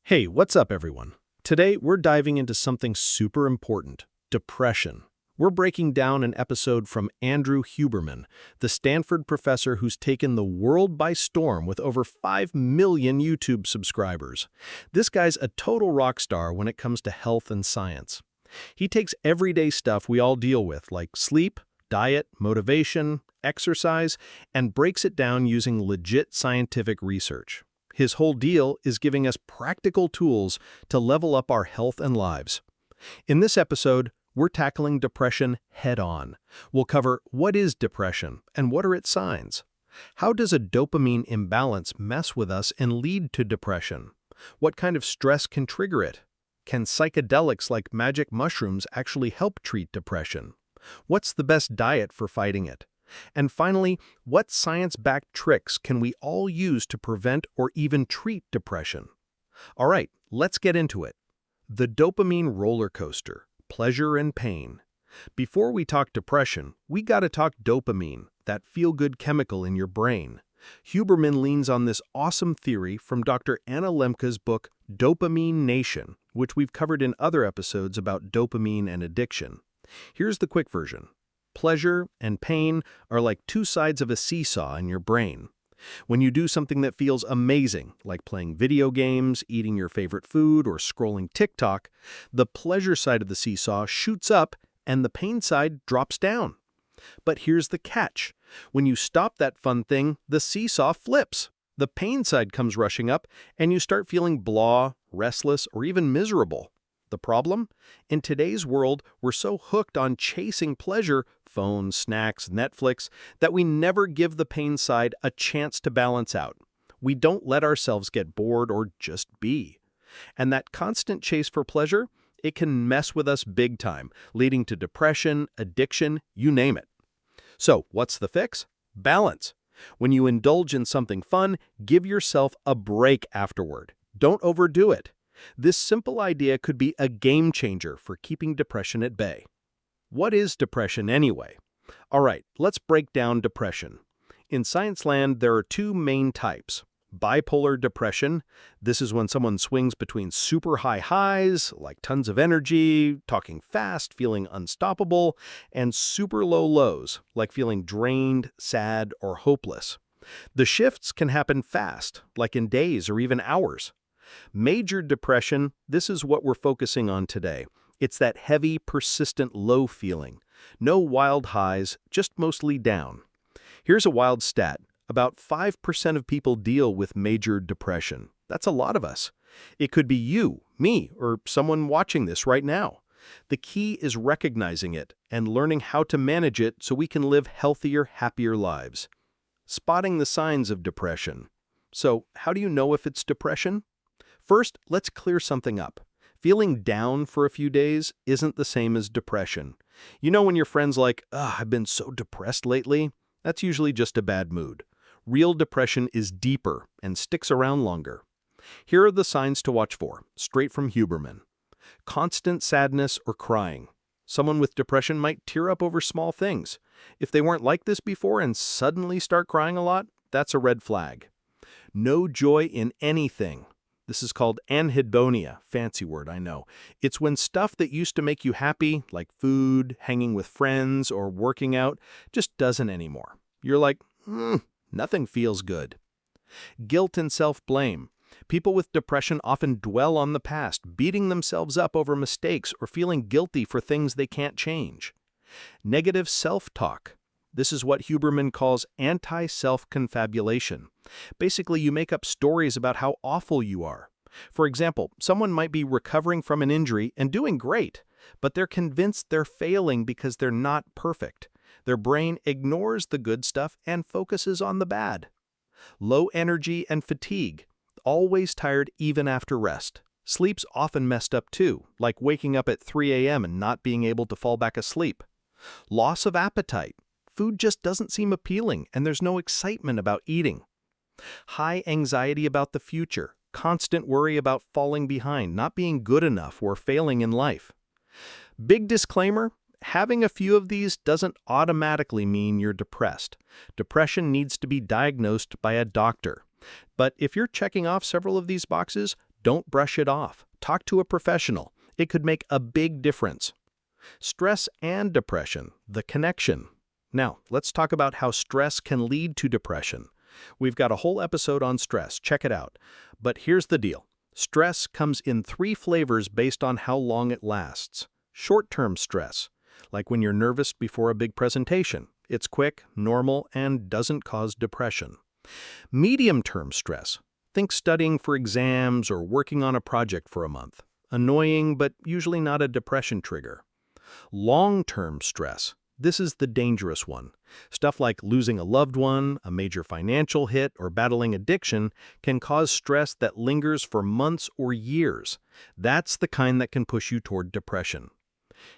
Hey, what's up, everyone? Today, we're diving into something super important, depression. We're breaking down an episode from Andrew Huberman, the Stanford professor who's taken the world by storm with over 5 million YouTube subscribers. This guy's a total rock star when it comes to health and science. He takes everyday stuff we all deal with, like sleep, diet, motivation, exercise, and breaks it down using legit scientific research. His whole deal is giving us practical tools to level up our health and lives. In this episode, we're tackling depression head-on. We'll cover what is depression and what are its signs. How does a dopamine imbalance mess with us and lead to depression? What kind of stress can trigger it? Can psychedelics like magic mushrooms actually help treat depression? What's the best diet for fighting it? And finally, what science-backed tricks can we all use to prevent or even treat depression? All right, let's get into it. The dopamine roller coaster, pleasure and pain. Before we talk depression, we gotta talk dopamine, that feel-good chemical in your brain. Huberman leans on this awesome theory from Dr. Anna Lemke's book, Dopamine Nation, which we've covered in other episodes about dopamine and addiction. Here's the quick version. Pleasure and pain are like two sides of a seesaw in your brain. When you do something that feels amazing, like playing video games, eating your favorite food, or scrolling TikTok, the pleasure side of the seesaw shoots up and the pain side drops down. But here's the catch. When you stop that fun thing, the seesaw flips. The pain side comes rushing up, and you start feeling blah, restless, or even miserable. The problem? In today's world, we're so hooked on chasing pleasure, phones, snacks, Netflix, that we never give the pain side a chance to balance out. We don't let ourselves get bored or just be. And that constant chase for pleasure, it can mess with us big time, leading to depression, addiction, you name it. So, what's the fix? Balance. When you indulge in something fun, give yourself a break afterward. Don't overdo it. This simple idea could be a game changer for keeping depression at bay. What is depression anyway? All right, let's break down depression. In science land, there are two main types. Bipolar depression. This is when someone swings between super high highs, like tons of energy, talking fast, feeling unstoppable, and super low lows, like feeling drained, sad, or hopeless. The shifts can happen fast, like in days or even hours. Major depression, this is what we're focusing on today. It's that heavy, persistent low feeling. No wild highs, just mostly down. Here's a wild stat. About 5% of people deal with major depression. That's a lot of us. It could be you, me, or someone watching this right now. The key is recognizing it and learning how to manage it so we can live healthier, happier lives. Spotting the signs of depression. So, how do you know if it's depression? First, let's clear something up. Feeling down for a few days isn't the same as depression. You know when your friend's like, I've been so depressed lately? That's usually just a bad mood. Real depression is deeper and sticks around longer. Here are the signs to watch for, straight from Huberman. Constant sadness or crying. Someone with depression might tear up over small things. If they weren't like this before and suddenly start crying a lot, that's a red flag. No joy in anything. This is called anhedonia, fancy word, I know. It's when stuff that used to make you happy, like food, hanging with friends, or working out, just doesn't anymore. You're like, nothing feels good. Guilt and self-blame. People with depression often dwell on the past, beating themselves up over mistakes or feeling guilty for things they can't change. Negative self-talk. This is what Huberman calls anti-self-confabulation. Basically, you make up stories about how awful you are. For example, someone might be recovering from an injury and doing great, but they're convinced they're failing because they're not perfect. Their brain ignores the good stuff and focuses on the bad. Low energy and fatigue. Always tired even after rest. Sleep's often messed up too, like waking up at 3 a.m. and not being able to fall back asleep. Loss of appetite. Food just doesn't seem appealing, and there's no excitement about eating. High anxiety about the future, constant worry about falling behind, not being good enough, or failing in life. Big disclaimer, having a few of these doesn't automatically mean you're depressed. Depression needs to be diagnosed by a doctor. But if you're checking off several of these boxes, Don't brush it off. Talk to a professional. It could make a big difference. Stress and depression, the connection. Now, let's talk about how stress can lead to depression. We've got a whole episode on stress. Check it out. But here's the deal. Stress comes in 3 flavors based on how long it lasts. Short-term stress, like when you're nervous before a big presentation. It's quick, normal, and doesn't cause depression. Medium-term stress. Think studying for exams or working on a project for a month. Annoying, but usually not a depression trigger. Long-term stress. This is the dangerous one. Stuff like losing a loved one, a major financial hit, or battling addiction can cause stress that lingers for months or years. That's the kind that can push you toward depression.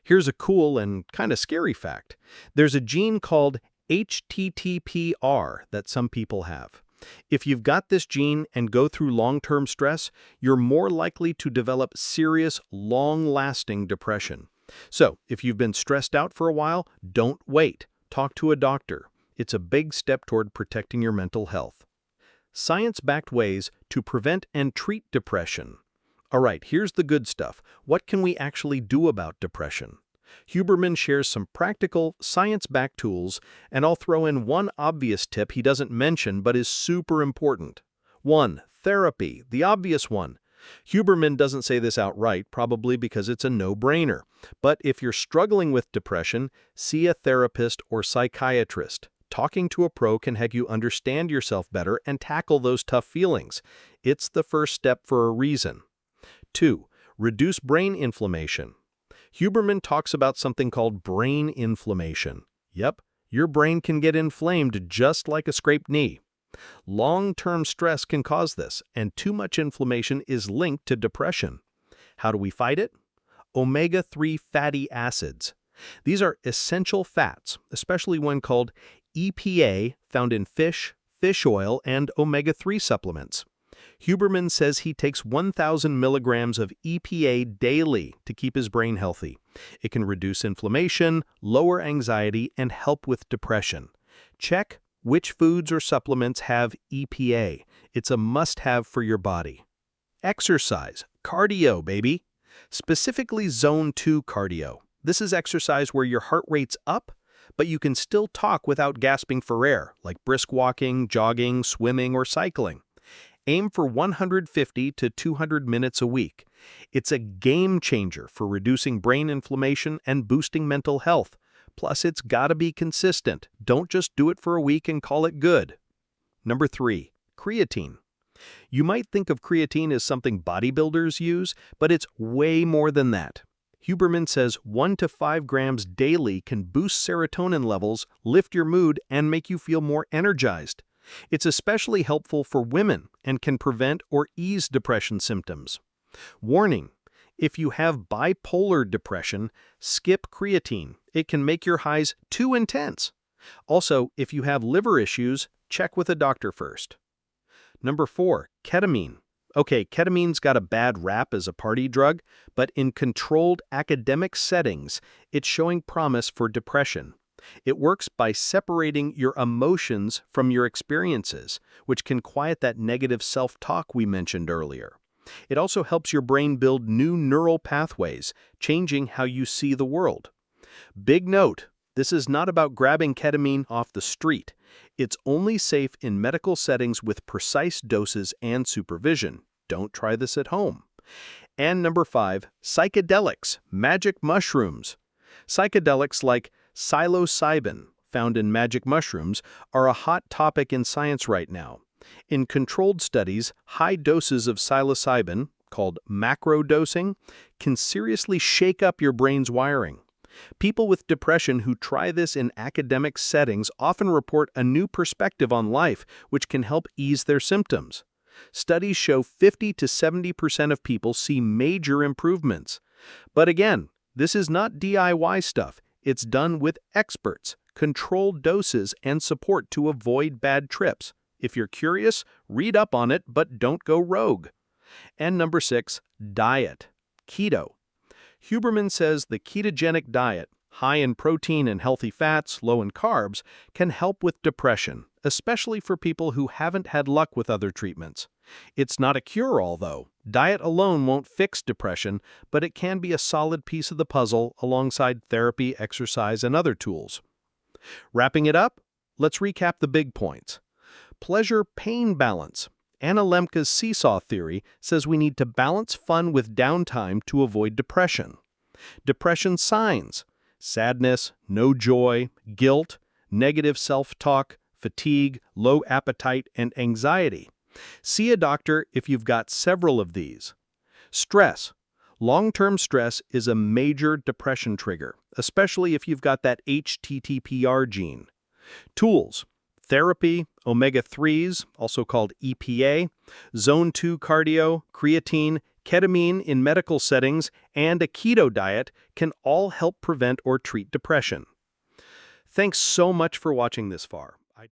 Here's a cool and kind of scary fact. There's a gene called HTTPR that some people have. If you've got this gene and go through long-term stress, you're more likely to develop serious, long-lasting depression. So, if you've been stressed out for a while, don't wait. Talk to a doctor. It's a big step toward protecting your mental health. Science-backed ways to prevent and treat depression. All right, here's the good stuff. What can we actually do about depression? Huberman shares some practical, science-backed tools, and I'll throw in one obvious tip he doesn't mention but is super important. 1. Therapy, the obvious one. Huberman doesn't say this outright, probably because it's a no-brainer. But if you're struggling with depression, see a therapist or psychiatrist. Talking to a pro can help you understand yourself better and tackle those tough feelings. It's the first step for a reason. 2. Reduce brain inflammation. Huberman talks about something called brain inflammation. Yep, your brain can get inflamed just like a scraped knee. Long-term stress can cause this, and too much inflammation is linked to depression. How do we fight it? Omega-3 fatty acids. These are essential fats, especially when called EPA, found in fish, fish oil, and omega-3 supplements. Huberman says he takes 1,000 milligrams of EPA daily to keep his brain healthy. It can reduce inflammation, lower anxiety, and help with depression. Check which foods or supplements have EPA. It's a must-have for your body. Exercise. Cardio, baby. Specifically Zone 2 cardio. This is exercise where your heart rate's up, but you can still talk without gasping for air, like brisk walking, jogging, swimming, or cycling. Aim for 150 to 200 minutes a week. It's a game changer for reducing brain inflammation and boosting mental health. Plus, it's gotta be consistent. Don't just do it for a week and call it good. Number 3, creatine. You might think of creatine as something bodybuilders use, but it's way more than that. Huberman says 1 to 5 grams daily can boost serotonin levels, lift your mood, and make you feel more energized. It's especially helpful for women and can prevent or ease depression symptoms. Warning: if you have bipolar depression, skip creatine. It can make your highs too intense. Also, if you have liver issues, check with a doctor first. Number 4, ketamine. Okay, ketamine's got a bad rap as a party drug, but in controlled academic settings, it's showing promise for depression. It works by separating your emotions from your experiences, which can quiet that negative self-talk we mentioned earlier. It also helps your brain build new neural pathways, changing how you see the world. Big note, this is not about grabbing ketamine off the street. It's only safe in medical settings with precise doses and supervision. Don't try this at home. And number 5, psychedelics, magic mushrooms. Psychedelics like psilocybin, found in magic mushrooms, are a hot topic in science right now. In controlled studies, high doses of psilocybin, called macrodosing, can seriously shake up your brain's wiring. People with depression who try this in academic settings often report a new perspective on life, which can help ease their symptoms. Studies show 50 to 70% of people see major improvements. But again, this is not DIY stuff. It's done with experts, controlled doses, and support to avoid bad trips. If you're curious, read up on it, but don't go rogue. And number 6, diet. Keto. Huberman says the ketogenic diet, high in protein and healthy fats, low in carbs, can help with depression, especially for people who haven't had luck with other treatments. It's not a cure-all, though. Diet alone won't fix depression, but it can be a solid piece of the puzzle alongside therapy, exercise, and other tools. Wrapping it up, let's recap the big points. Pleasure-pain balance. Anna Lemke's seesaw theory says we need to balance fun with downtime to avoid depression. Depression signs: sadness, no joy, guilt, negative self-talk, fatigue, low appetite, and anxiety. See a doctor if you've got several of these. Stress. Long-term stress is a major depression trigger, especially if you've got that HTTPR gene. Tools: therapy, omega-3s, also called EPA, zone 2 cardio, creatine, ketamine in medical settings, and a keto diet can all help prevent or treat depression. Thanks so much for watching this far.